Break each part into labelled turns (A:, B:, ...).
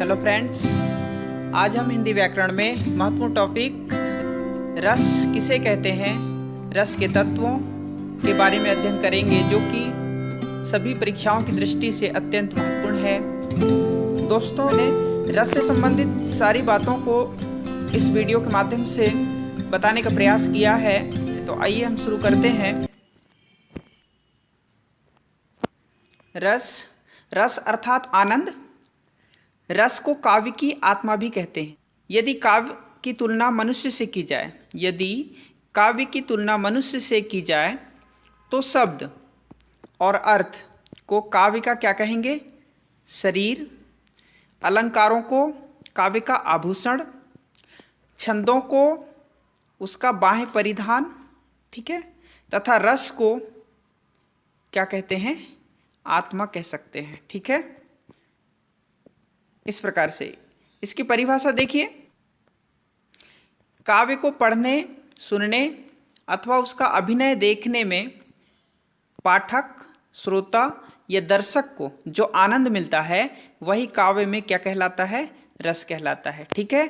A: Hello friends, आज हम हिंदी व्याकरण में महत्वपूर्ण टॉपिक रस किसे कहते हैं, रस के तत्वों के बारे में अध्ययन करेंगे, जो कि सभी परीक्षाओं की दृष्टि से अत्यंत महत्वपूर्ण है। दोस्तों ने रस से संबंधित सारी बातों को इस वीडियो के माध्यम से बताने का प्रयास किया है, तो आइए हम शुरू करते हैं। रस अर्थात आनंद। रस को काव्य की आत्मा भी कहते हैं। यदि काव्य की तुलना मनुष्य से की जाए तो शब्द और अर्थ को काव्य का क्या कहेंगे? शरीर। अलंकारों को काव्य का आभूषण, छंदों को उसका बाह्य परिधान, ठीक है, तथा रस को क्या कहते हैं? आत्मा कह सकते हैं, ठीक है। इस प्रकार से इसकी परिभाषा देखिए। काव्य को पढ़ने, सुनने अथवा उसका अभिनय देखने में पाठक, श्रोता या दर्शक को जो आनंद मिलता है वही काव्य में क्या कहलाता है? रस कहलाता है, ठीक है।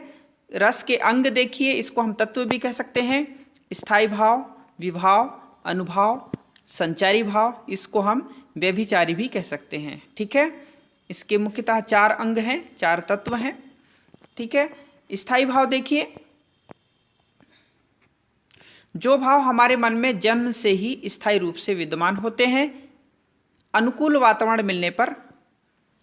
A: रस के अंग देखिए, इसको हम तत्व भी कह सकते हैं। स्थायी भाव, विभाव, अनुभाव, संचारी भाव, इसको हम व्यभिचारी भी कह सकते हैं, ठीक है। इसके मुख्यतः 4 अंग हैं, 4 तत्व हैं, ठीक है। स्थायी भाव देखिए, जो भाव हमारे मन में जन्म से ही स्थायी रूप से विद्यमान होते हैं, अनुकूल वातावरण मिलने पर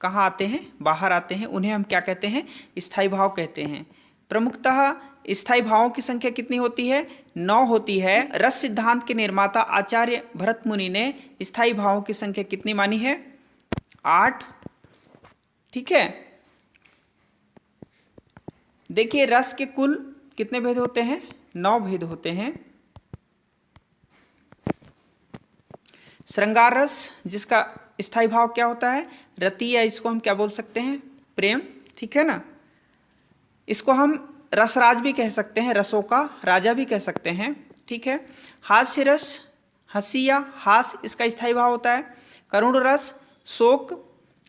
A: कहाँ आते हैं? बाहर आते हैं। उन्हें हम क्या कहते हैं? स्थायी भाव कहते हैं। प्रमुखतः स्थायी भावों की संख्या कितनी होती है? 9 होती है। रस सिद्धांत के निर्माता आचार्य भरत मुनि ने स्थायी भावों की संख्या कितनी मानी है? 8, ठीक है। देखिए, रस के कुल कितने भेद होते हैं? 9 भेद होते हैं। श्रृंगार रस, जिसका स्थायी भाव क्या होता है? रति, या इसको हम क्या बोल सकते हैं? प्रेम, ठीक है ना। इसको हम रसराज भी कह सकते हैं, रसों का राजा भी कह सकते हैं, ठीक है। हास्य रस, हंसी या हास, इसका स्थायी भाव होता है। करुण रस, शोक।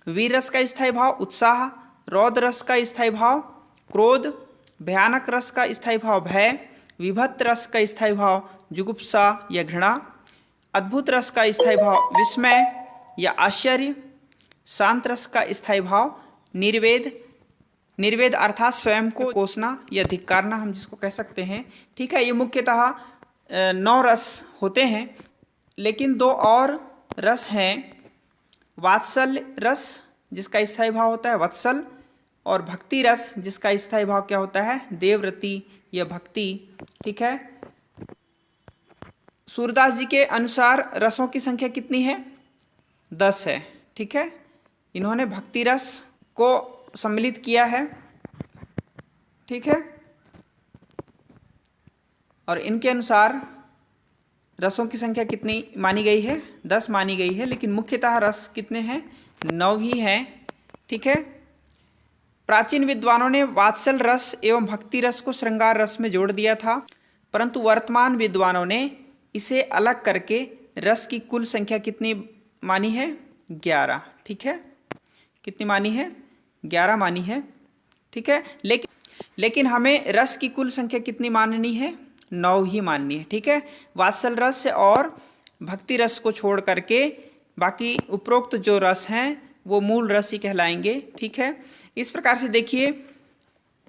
A: वीर रस का स्थायी भाव उत्साह। रौद्र रस का स्थायी भाव क्रोध। भयानक रस का स्थायी भाव भय। विभत्त रस का स्थायी भाव जुगुप्सा या घृणा। अद्भुत रस का स्थायी भाव विस्मय या आश्चर्य। शांत रस का स्थायी भाव निर्वेद। निर्वेद अर्थात स्वयं को कोसना या धिक्कारना, हम जिसको कह सकते हैं, ठीक है। ये मुख्यतः 9 रस होते हैं, लेकिन 2 और रस हैं। वात्सल्य रस, जिसका स्थायी भाव होता है वत्सल, और भक्ति रस, जिसका स्थायी भाव क्या होता है? देवरति या भक्ति, ठीक है। सूरदास जी के अनुसार रसों की संख्या कितनी है? 10 है, ठीक है। इन्होंने भक्ति रस को सम्मिलित किया है, ठीक है। और इनके अनुसार रसों की संख्या कितनी मानी गई है? 10 मानी गई है, लेकिन मुख्यतः रस कितने हैं? 9 ही हैं, ठीक है। प्राचीन विद्वानों ने वात्सल रस एवं भक्ति रस को श्रृंगार रस में जोड़ दिया था, परंतु वर्तमान विद्वानों ने इसे अलग करके रस की कुल संख्या कितनी मानी है? 11, ठीक है। कितनी मानी है? 11 मानी है, ठीक है। लेकिन हमें रस की कुल संख्या कितनी माननी है? 9 ही माननी है, ठीक है। वात्सल रस और भक्ति रस को छोड़ करके बाकी उपरोक्त जो रस हैं वो मूल रस ही कहलाएंगे, ठीक है। इस प्रकार से देखिए,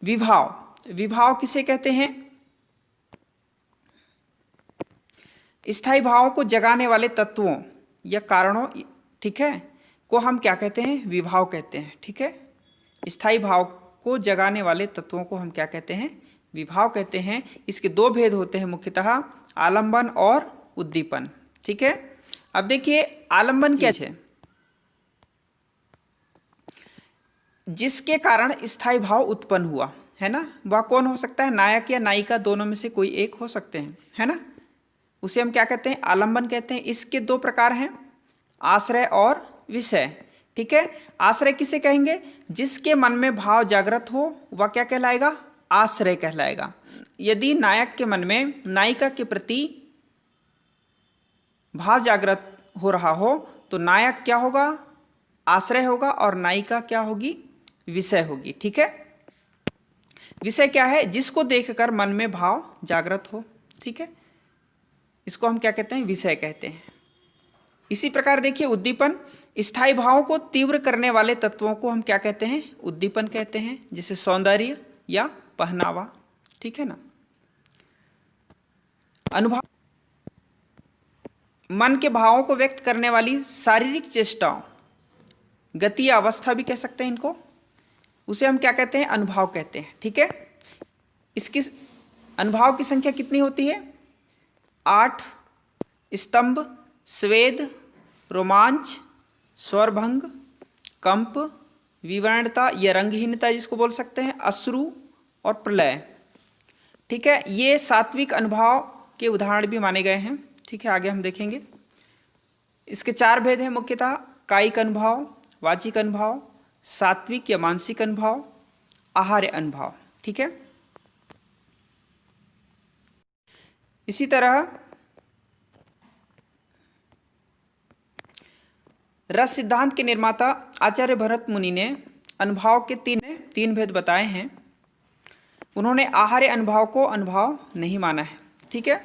A: विभाव किसे कहते हैं? स्थायी भावों को जगाने वाले तत्वों या कारणों, ठीक है, को हम क्या कहते हैं? विभाव कहते हैं, ठीक है। स्थायी भाव को जगाने वाले तत्वों को हम क्या कहते हैं? विभाव कहते हैं। इसके 2 भेद होते हैं मुख्यतः, आलंबन और उद्दीपन, ठीक है। अब देखिए, आलंबन क्या है? जिसके कारण स्थायी भाव उत्पन्न हुआ है ना, वह कौन हो सकता है? नायक या नायिका, दोनों में से कोई एक हो सकते हैं, है ना। उसे हम क्या कहते हैं? आलंबन कहते हैं। इसके 2 प्रकार हैं, आश्रय और विषय, ठीक है। आश्रय किसे कहेंगे? जिसके मन में भाव जागृत हो वह क्या कहलाएगा? आश्रय कहलाएगा। यदि नायक के मन में नायिका के प्रति भाव जागृत हो रहा हो तो नायक क्या होगा? आश्रय होगा, और नायिका क्या होगी? विषय होगी। ठीक है, विषय क्या है? जिसको देखकर मन में भाव जागृत हो। ठीक है, इसको हम क्या कहते हैं? विषय कहते हैं। इसी प्रकार देखिए उद्दीपन, स्थायी भावों को तीव्र करने वाले तत्वों को हम क्या कहते हैं? उद्दीपन कहते हैं, जैसे सौंदर्य या पहनावा। ठीक है ना। अनुभव, मन के भावों को व्यक्त करने वाली शारीरिक चेष्टाओं, गति या अवस्था भी कह सकते हैं इनको, उसे हम क्या कहते हैं? अनुभव कहते हैं। ठीक है, इसकी अनुभव की संख्या कितनी होती है? 8। स्तंभ, स्वेद, रोमांच, स्वरभंग, कंप, विवर्णता या रंगहीनता जिसको बोल सकते हैं, अश्रु और प्रलय। ठीक है, ये सात्विक अनुभव के उदाहरण भी माने गए हैं। ठीक है, आगे हम देखेंगे। इसके 4 भेद हैं मुख्यतः: कायिक अनुभव, वाचिक अनुभव, सात्विक या मानसिक अनुभव, आहार्य अनुभव। ठीक है, इसी तरह रस सिद्धांत के निर्माता आचार्य भरत मुनि ने अनुभव के तीन भेद बताए हैं। उन्होंने आहार्य अनुभव को अनुभव नहीं माना है। ठीक है,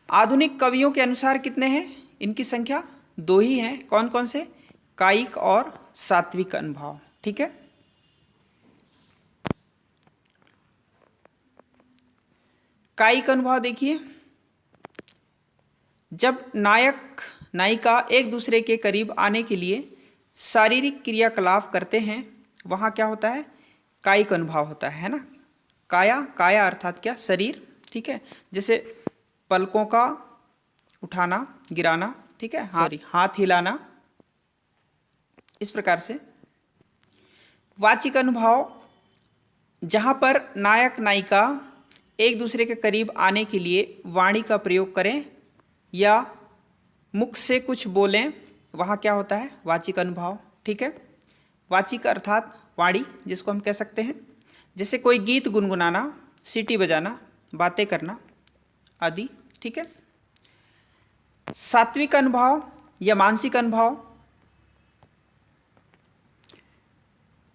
A: आधुनिक कवियों के अनुसार कितने हैं? इनकी संख्या 2 ही हैं। कौन कौन से? कायिक और सात्विक अनुभव। ठीक है, कायिक अनुभव देखिए, जब नायक नायिका एक दूसरे के करीब आने के लिए शारीरिक क्रियाकलाप करते हैं, वहाँ क्या होता है? कायिक अनुभव होता है ना। काया अर्थात क्या? शरीर। ठीक है, जैसे पलकों का उठाना, गिराना। ठीक है, हाथ हिलाना, इस प्रकार से। वाचिक अनुभव, जहाँ पर नायक नायिका एक दूसरे के करीब आने के लिए वाणी का प्रयोग करें या मुख से कुछ बोलें, वहाँ क्या होता है? वाचिक अनुभव। ठीक है, वाचिक अर्थात वाणी जिसको हम कह सकते हैं, जैसे कोई गीत गुनगुनाना, सीटी बजाना, बातें करना आदि। ठीक है, सात्विक अनुभव या मानसिक अनुभव,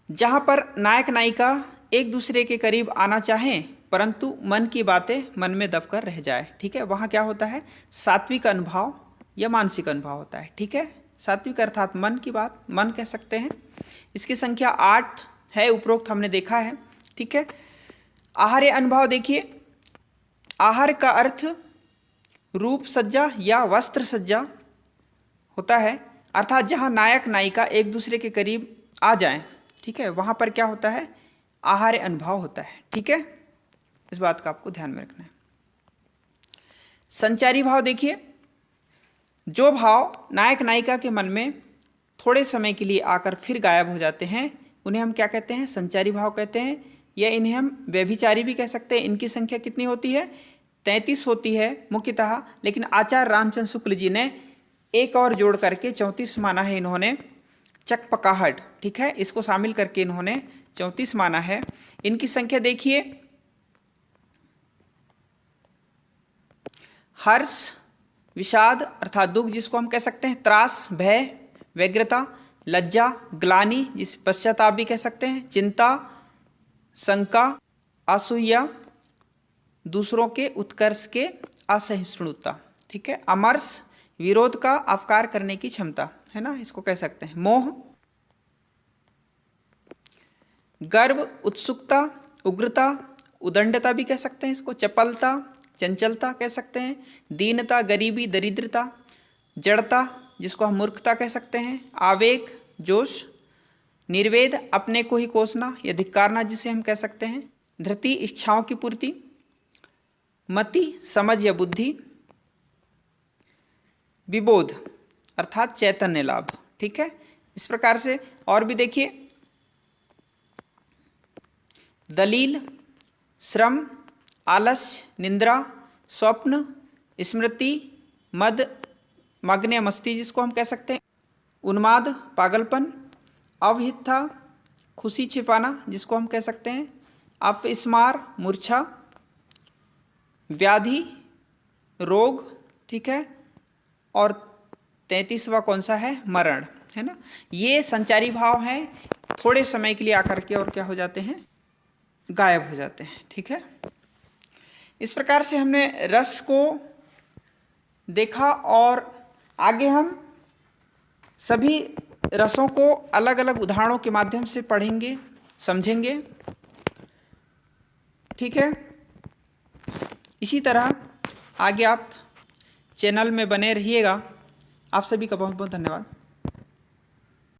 A: जहाँ पर नायक नायिका एक दूसरे के करीब आना चाहें परंतु मन की बातें मन में दबकर रह जाए। ठीक है, वहाँ क्या होता है? सात्विक अनुभव या मानसिक अनुभव होता है। ठीक है, सात्विक अर्थात मन की बात, मन कह सकते हैं। इसकी संख्या 8 है, उपरोक्त हमने देखा है। ठीक है, आहार्य अनुभव देखिए, आहार का अर्थ रूप सज्जा या वस्त्र सज्जा होता है, अर्थात जहाँ नायक नायिका एक दूसरे के करीब आ जाएं। ठीक है, वहाँ पर क्या होता है? आहार्य अनुभव होता है। ठीक है, इस बात का आपको ध्यान में रखना है। संचारी भाव देखिए, जो भाव नायक नायिका के मन में थोड़े समय के लिए आकर फिर गायब हो जाते हैं, उन्हें हम क्या कहते हैं? संचारी भाव कहते हैं, या इन्हें हम व्यभिचारी भी कह सकते हैं। इनकी संख्या कितनी होती है? 33 होती है मुख्यतः, लेकिन आचार्य रामचंद्र शुक्ल जी ने एक और जोड़ करके 34 माना है इन्होंने। चकपकाहट, ठीक है, इसको शामिल करके इन्होंने 34 माना है। इनकी संख्या देखिए, हर्ष, विषाद अर्थात दुख जिसको हम कह सकते हैं, त्रास, भय, व्यग्रता, लज्जा, ग्लानि जिस पश्चाताप भी कह सकते हैं, चिंता, शंका, असूया, दूसरों के उत्कर्ष के असहिष्णुता। ठीक है, अमर्ष, विरोध का अवकार करने की क्षमता है ना, इसको कह सकते हैं। मोह, गर्व, उत्सुकता, उग्रता, उदंडता भी कह सकते हैं इसको। चपलता, चंचलता कह सकते हैं। दीनता, गरीबी, दरिद्रता, जड़ता जिसको हम मूर्खता कह सकते हैं। आवेग, जोश, निर्वेद, अपने को ही कोसना या धिक्कारना जिसे हम कह सकते हैं। धृति, इच्छाओं की पूर्ति। मति, समझ या बुद्धि। विबोध अर्थात चैतन्य लाभ। ठीक है, इस प्रकार से और भी देखिए, दलील, श्रम, आलस्य, निंद्रा, स्वप्न, स्मृति, मद, मग्न मस्ती जिसको हम कह सकते हैं। उन्माद, पागलपन, अवहितता, खुशी छिपाना जिसको हम कह सकते हैं। अपस्मार, मूर्छा, व्याधि, रोग। ठीक है, और 33वां कौन सा है? मरण, है ना। ये संचारी भाव हैं। थोड़े समय के लिए आकर के और क्या हो जाते हैं, गायब हो जाते हैं। ठीक है, इस प्रकार से हमने रस को देखा और आगे हम सभी रसों को अलग अलग उदाहरणों के माध्यम से पढ़ेंगे, समझेंगे। ठीक है, इसी तरह आगे आप चैनल में बने रहिएगा। आप सभी का बहुत बहुत धन्यवाद।